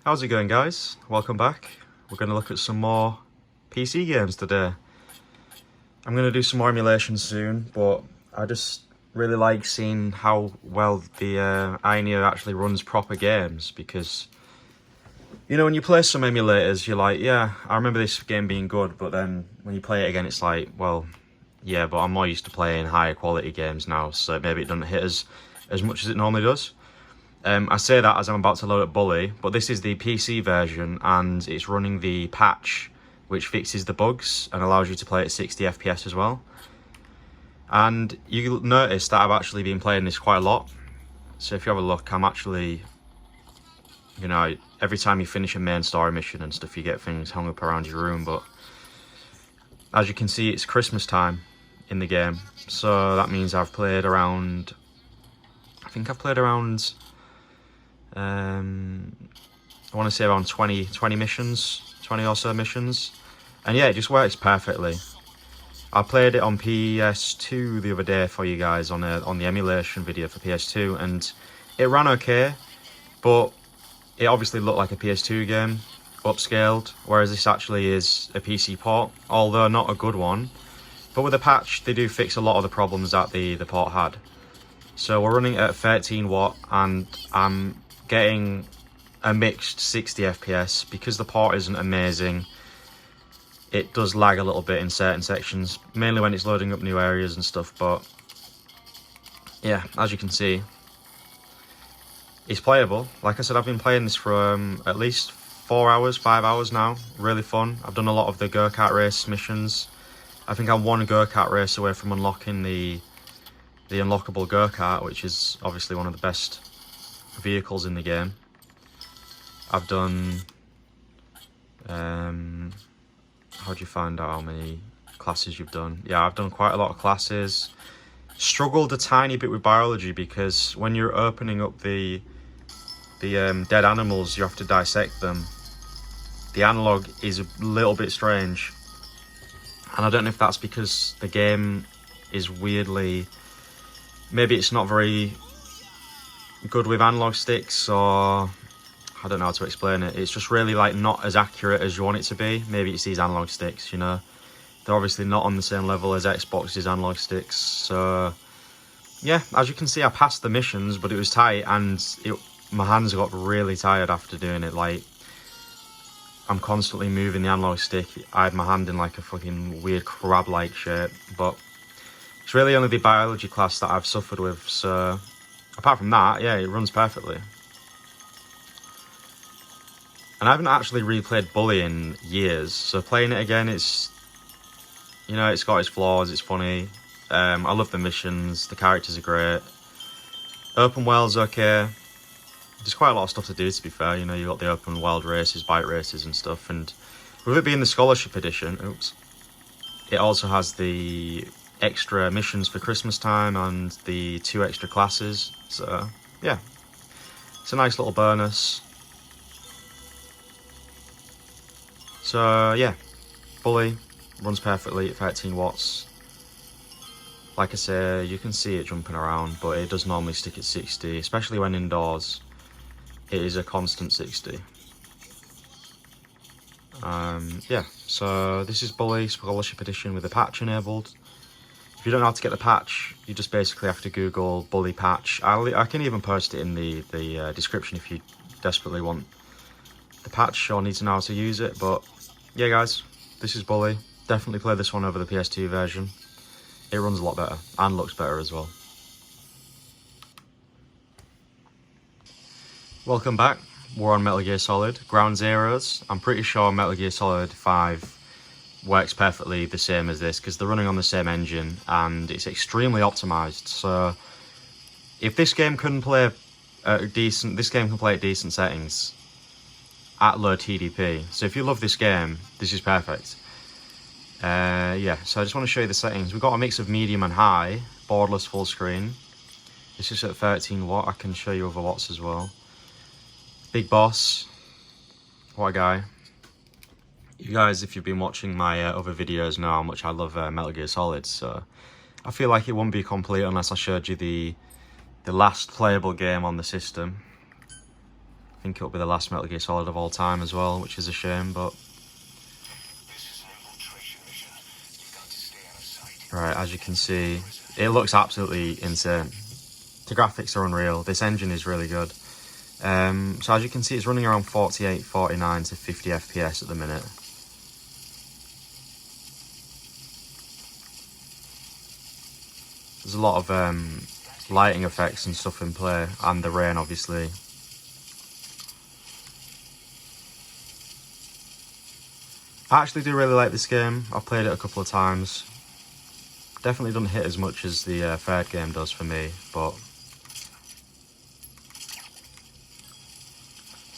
How's it going, guys? Welcome back. We're going to look at some more PC games today. I'm going to do some more emulation soon, but I just really like seeing how well the Aioneo actually runs proper games, because, you know, when you play some emulators, you're like, yeah, I remember this game being good, but then when you play it again, it's like, well, yeah, but I'm more used to playing higher quality games now, so maybe it doesn't hit as much as it normally does. I say that as I'm about to load up Bully, but this is the PC version and it's running the patch which fixes the bugs and allows you to play at 60 FPS as well. And you'll notice that I've actually been playing this quite a lot. So if you have a look, I'm actually, you know, every time you finish a main story mission and stuff, you get things hung up around your room. But as you can see, it's Christmas time in the game. So that means I've played around, I think I've played around, I want to say around 20 missions, 20 or so missions, and yeah, it just works perfectly. I played it on PS2 the other day for you guys on the emulation video for PS2, and it ran okay, but it obviously looked like a PS2 game, upscaled, whereas this actually is a PC port, although not a good one. But with the patch, they do fix a lot of the problems that the port had. So we're running at 13 watt, and I'm getting a mixed 60 FPS. Because the port isn't amazing, it does lag a little bit in certain sections, mainly when it's loading up new areas and stuff. But yeah, as you can see, it's playable. Like I said, I've been playing this for at least 4 hours, 5 hours now. Really fun. I've done a lot of the go-kart race missions. I think I'm one go-kart race away from unlocking the unlockable go-kart, which is obviously one of the best vehicles in the game. I've done, how do you find out how many classes you've done? Yeah, I've done quite a lot of classes. Struggled a tiny bit with biology, because when you're opening up the dead animals, you have to dissect them. The analog is a little bit strange, and I don't know if that's because the game is weirdly, maybe it's not very good with analog sticks, or I don't know how to explain it. It's just really like not as accurate as you want it to be. Maybe it's these analog sticks, you know. They're obviously not on the same level as Xbox's analog sticks. So yeah, as you can see, I passed the missions, but it was tight, and my hands got really tired after doing it. Like, I'm constantly moving the analog stick. I had my hand in like a fucking weird crab-like shape. But it's really only the biology class that I've suffered with. So apart from that, yeah, it runs perfectly. And I haven't actually replayed Bully in years, so playing it again, it's, you know, it's got its flaws, it's funny. I love the missions, the characters are great. Open world's okay. There's quite a lot of stuff to do, to be fair. You know, you've got the open world races, bike races and stuff, and with it being the scholarship edition, it also has the extra missions for Christmas time and the 2 extra classes. So yeah, it's a nice little bonus. So yeah, Bully runs perfectly at 13 watts. Like I say, you can see it jumping around, but it does normally stick at 60, especially when indoors. It is a constant 60. Yeah, so this is Bully Scholarship Edition with the patch enabled. If you don't know how to get the patch, you just basically have to Google Bully patch. I can even post it in the description if you desperately want the patch or need to know how to use it. But yeah, guys, this is Bully. Definitely play this one over the PS2 version. It runs a lot better and looks better as well. Welcome back. We're on Metal Gear Solid Ground Zeroes. I'm pretty sure Metal Gear Solid 5 works perfectly the same as this, because they're running on the same engine and it's extremely optimized. So if this game couldn't play this game can play at decent settings at low TDP. So if you love this game, this is perfect. Yeah, so I just want to show you the settings. We've got a mix of medium and high, borderless full screen. This is at 13 watt. I can show you other watts as well. Big Boss, what a guy. You guys, if you've been watching my other videos, know how much I love Metal Gear Solid, so I feel like it wouldn't be complete unless I showed you the last playable game on the system. I think it'll be the last Metal Gear Solid of all time as well, which is a shame, but... Right, as you can see, it looks absolutely insane. The graphics are unreal. This engine is really good. So as you can see, it's running around 48, 49 to 50 FPS at the minute. There's a lot of lighting effects and stuff in play, and the rain, obviously. I actually do really like this game. I've played it a couple of times. Definitely doesn't hit as much as the third game does for me, but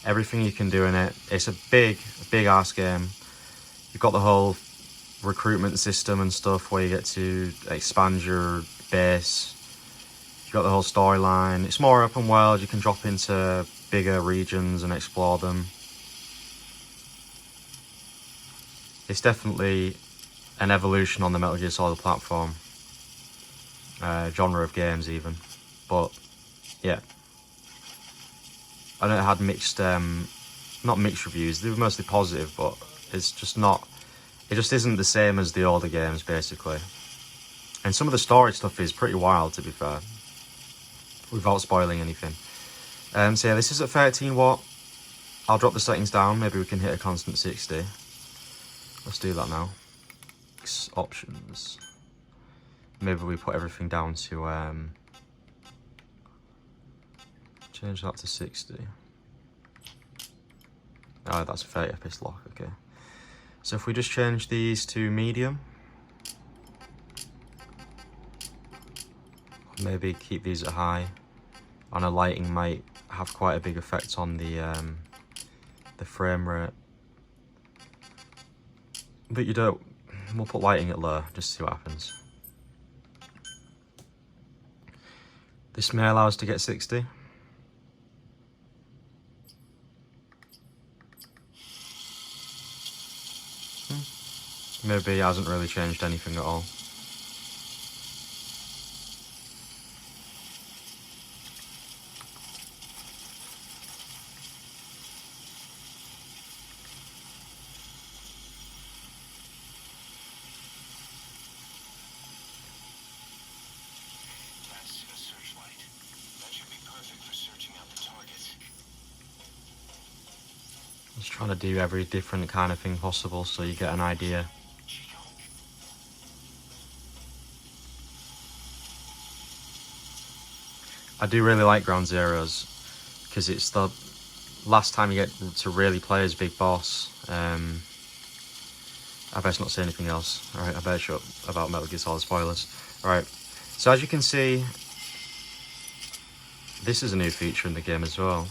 everything you can do in it. It's a big ass game. You've got the whole recruitment system and stuff where you get to expand your base. You've got the whole storyline. It's more open world. You can drop into bigger regions and explore them. It's definitely an evolution on the Metal Gear Solid platform. Genre of games even. But, yeah. I know it had mixed, not mixed reviews, they were mostly positive, but it's just not, it just isn't the same as the older games, basically. And some of the story stuff is pretty wild, to be fair, without spoiling anything. So yeah, this is at 13 watt. I'll drop the settings down, maybe we can hit a constant 60. Let's do that now. Options. Maybe we put everything down to, change that to 60. Oh, that's a 30 FPS lock, okay. So if we just change these to medium, maybe keep these at high. And a lighting might have quite a big effect on the frame rate. But you don't, we'll put lighting at low, just to see what happens. This may allow us to get 60. Maybe it hasn't really changed anything at all. Just trying to do every different kind of thing possible so you get an idea. I do really like Ground Zeroes because it's the last time you get to really play as Big Boss. I best not say anything else. Alright, I better shut up about Metal Gear Solid spoilers. Alright, so as you can see, this is a new feature in the game as well.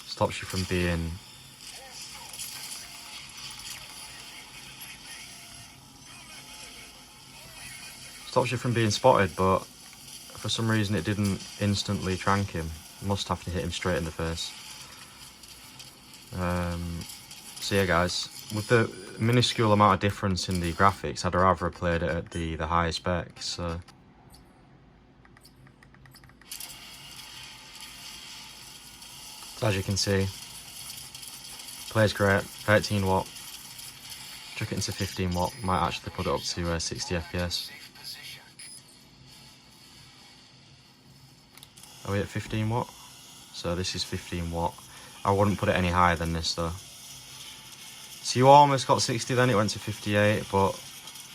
Stops you from being... Stops you from being spotted, but for some reason it didn't instantly trank him. Must have to hit him straight in the face. So yeah guys, with the minuscule amount of difference in the graphics, I'd rather have played it at the higher specs. So as you can see, plays great, 13 watt. Chuck it into 15 watt, might actually put it up to 60 FPS. Are we at 15 watt? So this is 15 watt. I wouldn't put it any higher than this though. So you almost got 60 then, it went to 58, but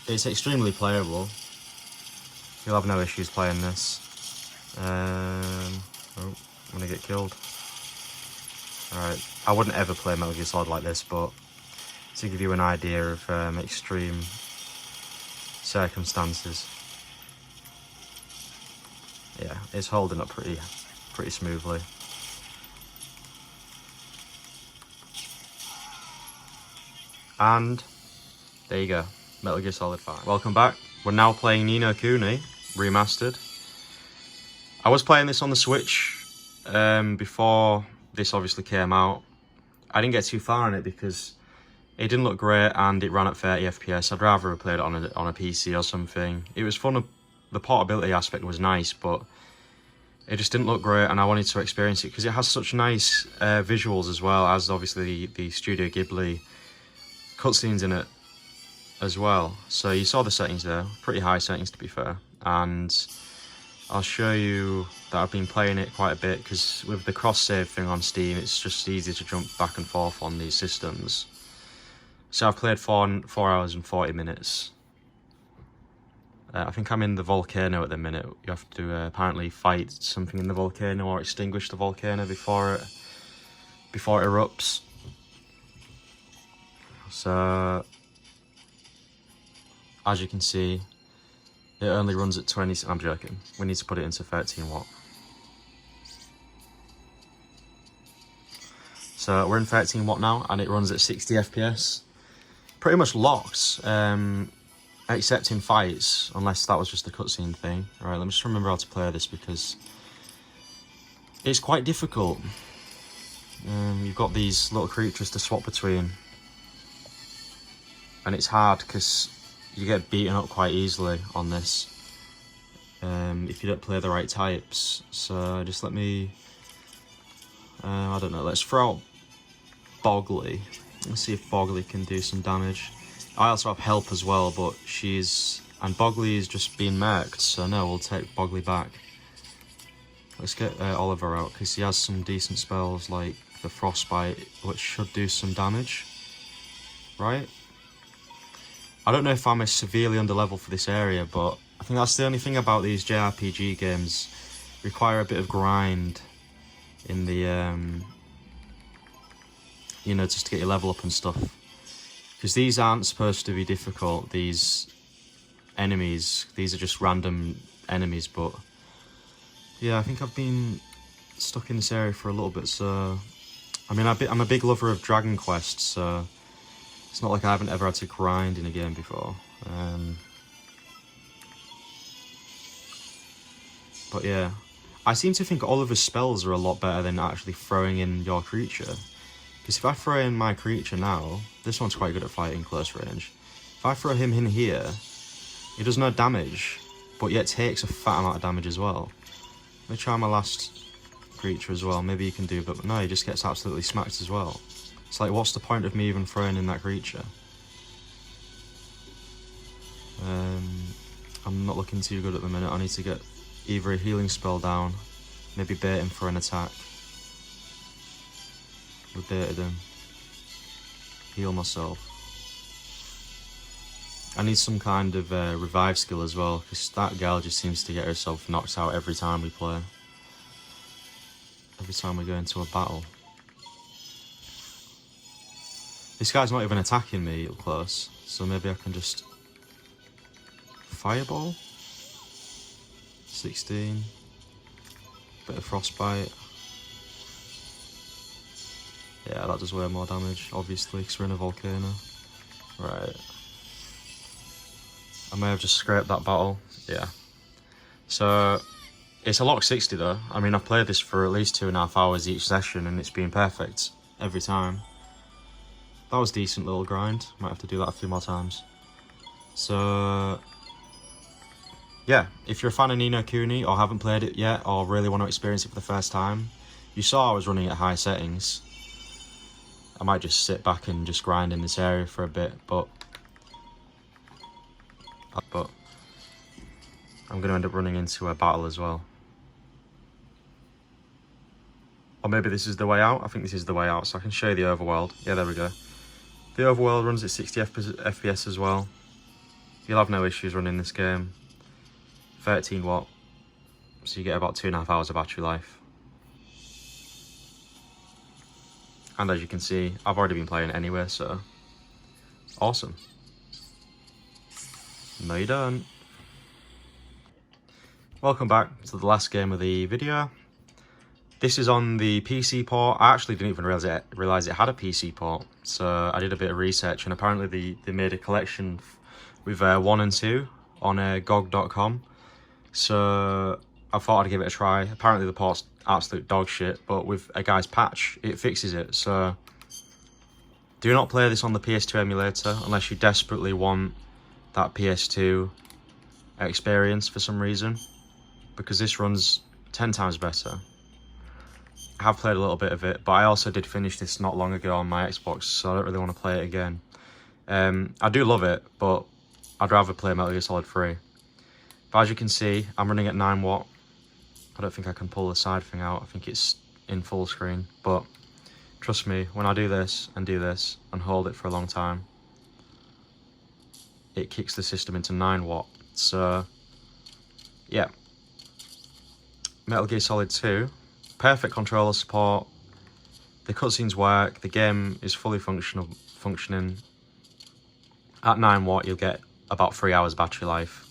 it's extremely playable. You'll have no issues playing this. Oh, I'm gonna get killed. Alright, I wouldn't ever play Metal Gear Solid like this, but to give you an idea of extreme circumstances. Yeah, it's holding up pretty smoothly. And there you go, Metal Gear Solid 5. Welcome back. We're now playing Ni no Kuni Remastered. I was playing this on the Switch before this obviously came out. I didn't get too far in it because it didn't look great and it ran at 30 FPS. I'd rather have played it on a PC or something. It was fun. The portability aspect was nice, but it just didn't look great, and I wanted to experience it because it has such nice visuals as well as obviously the Studio Ghibli cutscenes in it as well. So you saw the settings there, pretty high settings to be fair, and I'll show you that I've been playing it quite a bit because with the cross save thing on Steam, it's just easy to jump back and forth on these systems. So I've played 4 hours and 40 minutes. I think I'm in the volcano at the minute. You have to apparently fight something in the volcano or extinguish the volcano before it erupts. So as you can see, it only runs at 20. I'm joking. We need to put it into 13 watt. So we're in 13 watt now, and it runs at 60 FPS. Pretty much locked, except in fights, unless that was just the cutscene thing. Alright, let me just remember how to play this because it's quite difficult. You've got these little creatures to swap between, and it's hard because you get beaten up quite easily on this if you don't play the right types. So just let me, I don't know, let's throw out Boggly. Let's see if Boggly can do some damage. I also have help as well, but Boggly is just being murked, so no, we'll take Boggly back. Let's get Oliver out, because he has some decent spells like the Frostbite, which should do some damage. Right? I don't know if I'm severely under level for this area, but I think that's the only thing about these JRPG games. Require a bit of grind in the, you know, just to get your level up and stuff. Because these aren't supposed to be difficult, these enemies. These are just random enemies, but yeah, I think I've been stuck in this area for a little bit, so I mean, I'm a big lover of Dragon Quest, so it's not like I haven't ever had to grind in a game before. But yeah, I seem to think Oliver's spells are a lot better than actually throwing in your creature. Because if I throw in my creature now, this one's quite good at fighting close range. If I throw him in here, he does no damage, but yet takes a fat amount of damage as well. Let me try my last creature as well. Maybe he can do, but no, he just gets absolutely smacked as well. It's like, what's the point of me even throwing in that creature? I'm not looking too good at the minute. I need to get either a healing spell down, maybe bait him for an attack. We baited him. Heal myself. I need some kind of revive skill as well, because that girl just seems to get herself knocked out every time we play. Every time we go into a battle. This guy's not even attacking me up close, so maybe I can just fireball. 16. Bit of frostbite. Yeah, that does way more damage, obviously, because we're in a volcano. Right. I may have just scraped that battle. Yeah. So, it's a lock 60 though. I mean, I've played this for at least 2.5 hours each session, and it's been perfect every time. That was a decent little grind. Might have to do that a few more times. So, yeah, if you're a fan of Ni no Kuni or haven't played it yet or really want to experience it for the first time, you saw I was running at high settings. I might just sit back and just grind in this area for a bit, but I'm going to end up running into a battle as well. Or maybe this is the way out. I think this is the way out, so I can show you the overworld. Yeah, there we go. The overworld runs at 60 FPS as well. You'll have no issues running this game. 13 watt, so you get about 2.5 hours of battery life. And as you can see, I've already been playing it anyway, so awesome. No, you don't. Welcome back to the last game of the video. This is on the PC port. I actually didn't even realize it had a PC port, so I did a bit of research, and apparently they made a collection with 1 and 2 on GOG.com. So I thought I'd give it a try. Apparently the port's absolute dog shit, but with a guy's patch, it fixes it. So do not play this on the PS2 emulator unless you desperately want that PS2 experience for some reason, because this runs 10 times better. I have played a little bit of it, but I also did finish this not long ago on my Xbox, so I don't really want to play it again. I do love it, but I'd rather play Metal Gear Solid 3. But as you can see, I'm running at 9 watt. I don't think I can pull the side thing out. I think it's in full screen, but trust me, when I do this and hold it for a long time, it kicks the system into 9 watt. So yeah, Metal Gear Solid 2, perfect controller support, the cutscenes work, the game is fully functioning. At 9 watt you'll get about 3 hours battery life.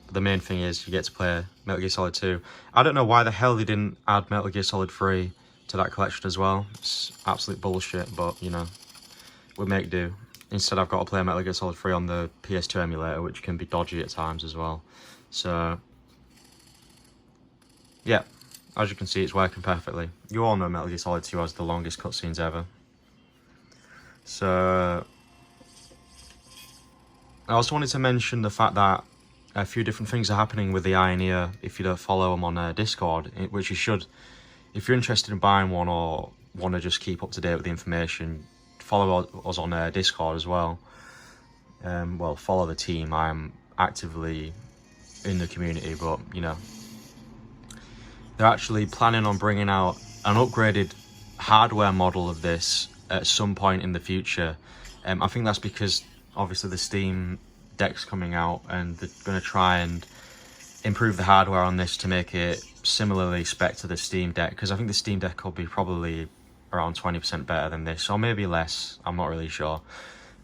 But the main thing is you get to play Metal Gear Solid 2. I don't know why the hell they didn't add Metal Gear Solid 3 to that collection as well. It's absolute bullshit, but you know, we make do. Instead I've got to play Metal Gear Solid 3 on the PS2 emulator, which can be dodgy at times as well. So yeah, as you can see, it's working perfectly. You all know Metal Gear Solid 2 has the longest cutscenes ever. So I also wanted to mention the fact that a few different things are happening with the Ioneer if you don't follow them on Discord, which you should. If you're interested in buying one or want to just keep up to date with the information, follow us on Discord as well. Well, follow the team. I am actively in the community, but you know, they're actually planning on bringing out an upgraded hardware model of this at some point in the future. I think that's because obviously the Steam Deck's coming out and they're going to try and improve the hardware on this to make it similarly spec to the Steam Deck, because I think the Steam Deck will be probably around 20% better than this, or maybe less. I'm not really sure.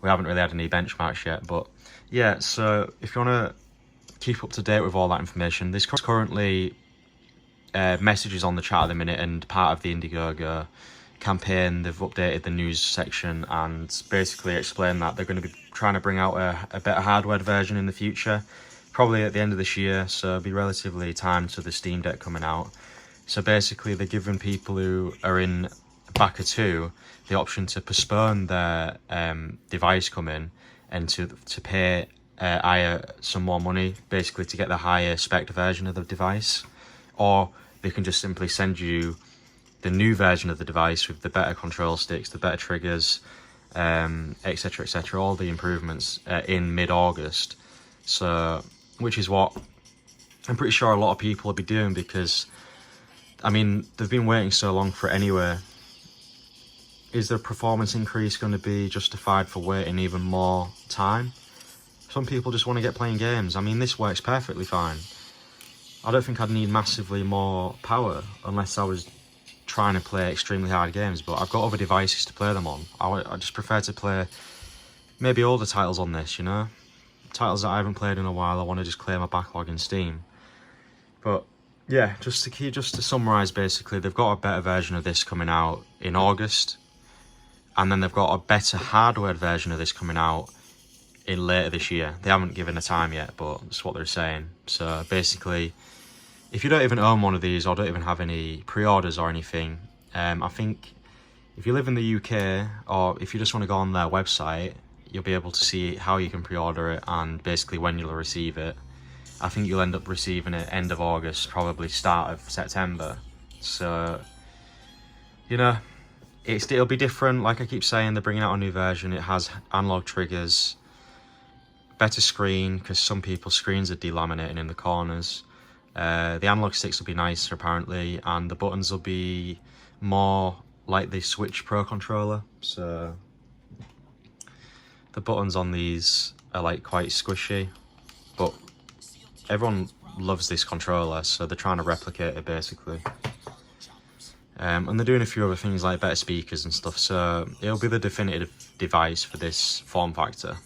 We haven't really had any benchmarks yet, but yeah, so if you want to keep up to date with all that information, there's currently messages on the chat at the minute, and part of the Indiegogo campaign, they've updated the news section and basically explained that they're going to be trying to bring out a better hardware version in the future, probably at the end of this year, so it'll be relatively timed to the Steam Deck coming out. So basically they're giving people who are in Backer 2 the option to postpone their device coming and to pay some more money, basically to get the higher spec version of the device, or they can just simply send you the new version of the device with the better control sticks, the better triggers, etc, etc, all the improvements in mid-August. So, which is what I'm pretty sure a lot of people will be doing, because I mean, they've been waiting so long for it anyway. Is the performance increase going to be justified for waiting even more time? Some people just want to get playing games. I mean, this works perfectly fine. I don't think I'd need massively more power unless I was trying to play extremely hard games, but I've got other devices to play them on. I just prefer to play maybe older titles on this, you know? Titles that I haven't played in a while. I want to just clear my backlog in Steam. But yeah, just to summarise, basically, they've got a better version of this coming out in August, and then they've got a better hardware version of this coming out in later this year. They haven't given a time yet, but that's what they're saying. So basically, if you don't even own one of these or don't even have any pre-orders or anything, I think if you live in the UK or if you just want to go on their website, you'll be able to see how you can pre-order it and basically when you'll receive it. I think you'll end up receiving it end of August, probably start of September. So, you know, it'll be different. Like I keep saying, they're bringing out a new version. It has analog triggers, better screen, because some people's screens are delaminating in the corners. The analog sticks will be nicer apparently, and the buttons will be more like the Switch Pro controller. So the buttons on these are like quite squishy, but everyone loves this controller, so they're trying to replicate it basically. And they're doing a few other things like better speakers and stuff, so it'll be the definitive device for this form factor.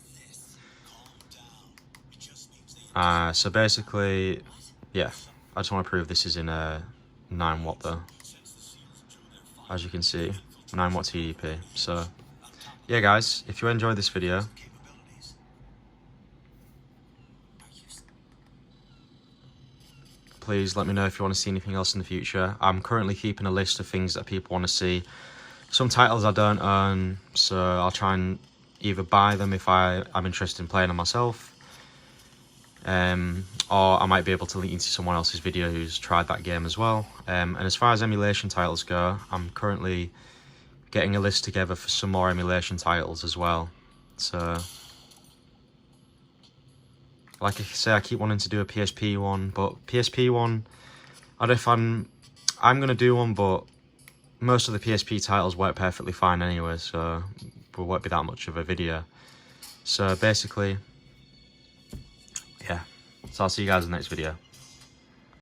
So basically, yeah, I just want to prove this is in a 9 watt though. As you can see, 9 watt TDP. So yeah guys, if you enjoyed this video, please let me know if you want to see anything else in the future. I'm currently keeping a list of things that people want to see. Some titles I don't own, so I'll try and either buy them if I'm interested in playing them myself. or I might be able to link you to someone else's video who's tried that game as well. And as far as emulation titles go, I'm currently getting a list together for some more emulation titles as well. So, like I say, I keep wanting to do a PSP one, but PSP one, I don't know if I'm going to do one, but most of the PSP titles work perfectly fine anyway, so it won't be that much of a video. So basically, yeah, so I'll see you guys in the next video.